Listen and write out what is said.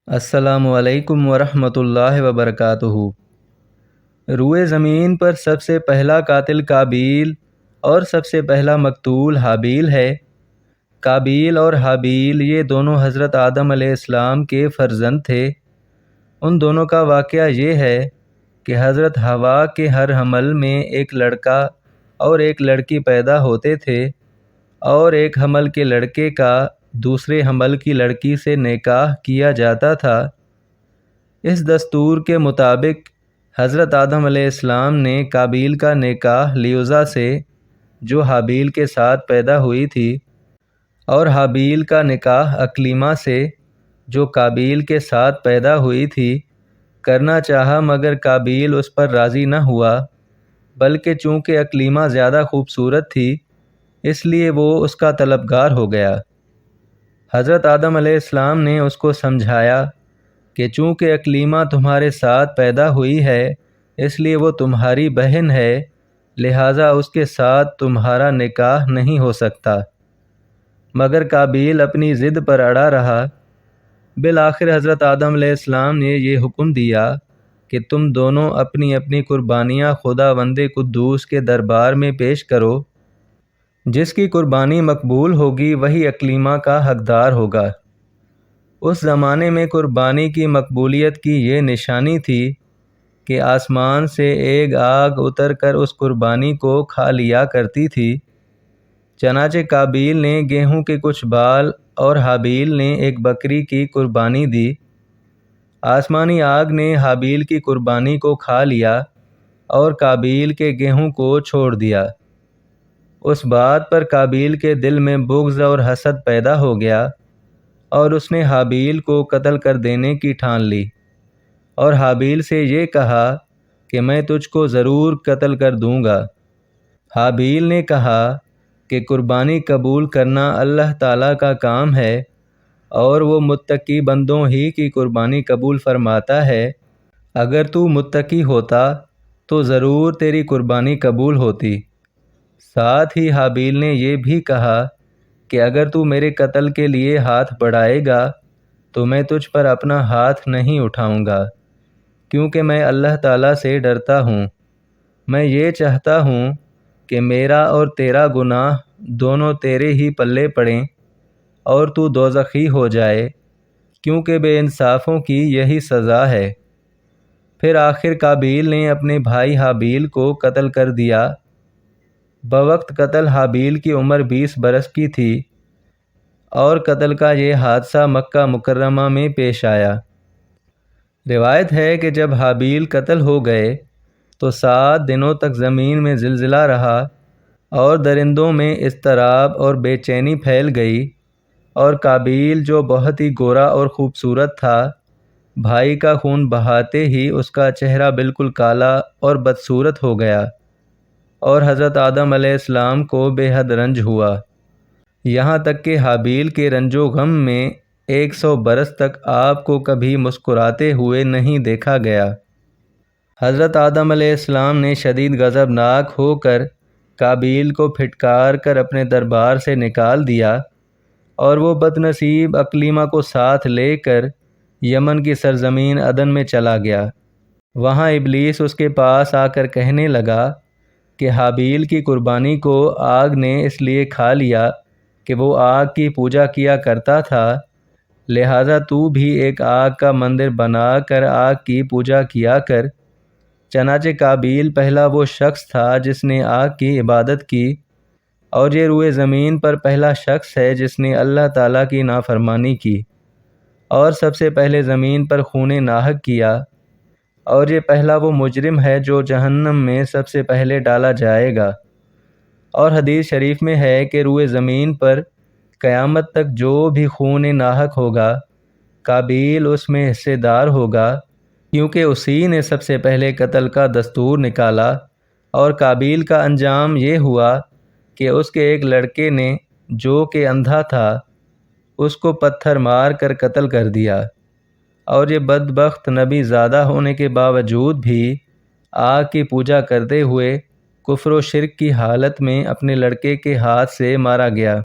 السلام علیکم ورحمۃ اللہ وبرکاتہ۔ روئے زمین پر سب سے پہلا قاتل قابیل اور سب سے پہلا مقتول حابیل ہے۔ قابیل اور حابیل یہ دونوں حضرت آدم علیہ السلام کے فرزند تھے۔ ان دونوں کا واقعہ یہ ہے کہ حضرت حوا کے ہر حمل میں ایک لڑکا اور ایک لڑکی پیدا ہوتے تھے، اور ایک حمل کے لڑکے کا دوسرے حمل کی لڑکی سے نکاح کیا جاتا تھا۔ اس دستور کے مطابق حضرت آدم علیہ السلام نے قابیل کا نکاح لیوزا سے جو حابیل کے ساتھ پیدا ہوئی تھی، اور حابیل کا نکاح اکلیمہ سے جو قابیل کے ساتھ پیدا ہوئی تھی کرنا چاہا، مگر قابیل اس پر راضی نہ ہوا، بلکہ چونکہ اکلیمہ زیادہ خوبصورت تھی اس لیے وہ اس کا طلبگار ہو گیا۔ حضرت آدم علیہ السلام نے اس کو سمجھایا کہ چونکہ اکلیمہ تمہارے ساتھ پیدا ہوئی ہے اس لیے وہ تمہاری بہن ہے، لہٰذا اس کے ساتھ تمہارا نکاح نہیں ہو سکتا، مگر قابیل اپنی ضد پر اڑا رہا۔ بالآخر حضرت آدم علیہ السلام نے یہ حکم دیا کہ تم دونوں اپنی اپنی قربانیاں خداوند قدوس کے دربار میں پیش کرو، جس کی قربانی مقبول ہوگی وہی اکلیمہ کا حقدار ہوگا۔ اس زمانے میں قربانی کی مقبولیت کی یہ نشانی تھی کہ آسمان سے ایک آگ اتر کر اس قربانی کو کھا لیا کرتی تھی۔ چنانچہ قابیل نے گیہوں کے کچھ بال اور حابیل نے ایک بکری کی قربانی دی۔ آسمانی آگ نے حابیل کی قربانی کو کھا لیا اور قابیل کے گیہوں کو چھوڑ دیا۔ اس بات پر قابیل کے دل میں بغض اور حسد پیدا ہو گیا، اور اس نے حابیل کو قتل کر دینے کی ٹھان لی، اور حابیل سے یہ کہا کہ میں تجھ کو ضرور قتل کر دوں گا۔ حابیل نے کہا کہ قربانی قبول کرنا اللہ تعالیٰ کا کام ہے، اور وہ متقی بندوں ہی کی قربانی قبول فرماتا ہے۔ اگر تو متقی ہوتا تو ضرور تیری قربانی قبول ہوتی۔ ساتھ ہی حابیل نے یہ بھی کہا کہ اگر تو میرے قتل کے لیے ہاتھ بڑھائے گا تو میں تجھ پر اپنا ہاتھ نہیں اٹھاؤں گا، کیونکہ میں اللہ تعالیٰ سے ڈرتا ہوں۔ میں یہ چاہتا ہوں کہ میرا اور تیرا گناہ دونوں تیرے ہی پلے پڑیں اور تو دوزخی ہو جائے، کیونکہ بے انصافوں کی یہی سزا ہے۔ پھر آخر قابیل نے اپنے بھائی حابیل کو قتل کر دیا۔ بوقت قتل حابیل کی عمر 20 برس کی تھی، اور قتل کا یہ حادثہ مکہ مکرمہ میں پیش آیا۔ روایت ہے کہ جب حابیل قتل ہو گئے تو 7 دنوں تک زمین میں زلزلہ رہا، اور درندوں میں اضطراب اور بے چینی پھیل گئی، اور قابیل جو بہت ہی گورا اور خوبصورت تھا، بھائی کا خون بہاتے ہی اس کا چہرہ بالکل کالا اور بدصورت ہو گیا، اور حضرت آدم علیہ السلام کو بے حد رنج ہوا، یہاں تک کہ حابیل کے رنج و غم میں 100 برس تک آپ کو کبھی مسکراتے ہوئے نہیں دیکھا گیا۔ حضرت آدم علیہ السلام نے شدید غضبناک ہو کر قابیل کو پھٹکار کر اپنے دربار سے نکال دیا، اور وہ بد نصیب اکلیمہ کو ساتھ لے کر یمن کی سرزمین عدن میں چلا گیا۔ وہاں ابلیس اس کے پاس آ کر کہنے لگا کہ حابیل کی قربانی کو آگ نے اس لیے کھا لیا کہ وہ آگ کی پوجا کیا کرتا تھا، لہٰذا تو بھی ایک آگ کا مندر بنا کر آگ کی پوجا کیا کر۔ چنانچہ قابیل پہلا وہ شخص تھا جس نے آگ کی عبادت کی، اور یہ روئے زمین پر پہلا شخص ہے جس نے اللہ تعالیٰ کی نافرمانی کی، اور سب سے پہلے زمین پر خون ناحق کیا، اور یہ پہلا وہ مجرم ہے جو جہنم میں سب سے پہلے ڈالا جائے گا۔ اور حدیث شریف میں ہے کہ روئے زمین پر قیامت تک جو بھی خون ناحق ہوگا قابیل اس میں حصے دار ہوگا، کیونکہ اسی نے سب سے پہلے قتل کا دستور نکالا۔ اور قابیل کا انجام یہ ہوا کہ اس کے ایک لڑکے نے جو کہ اندھا تھا اس کو پتھر مار کر قتل کر دیا، اور یہ بدبخت نبی زادہ ہونے کے باوجود بھی آگ کی پوجا کرتے ہوئے کفر و شرک کی حالت میں اپنے لڑکے کے ہاتھ سے مارا گیا۔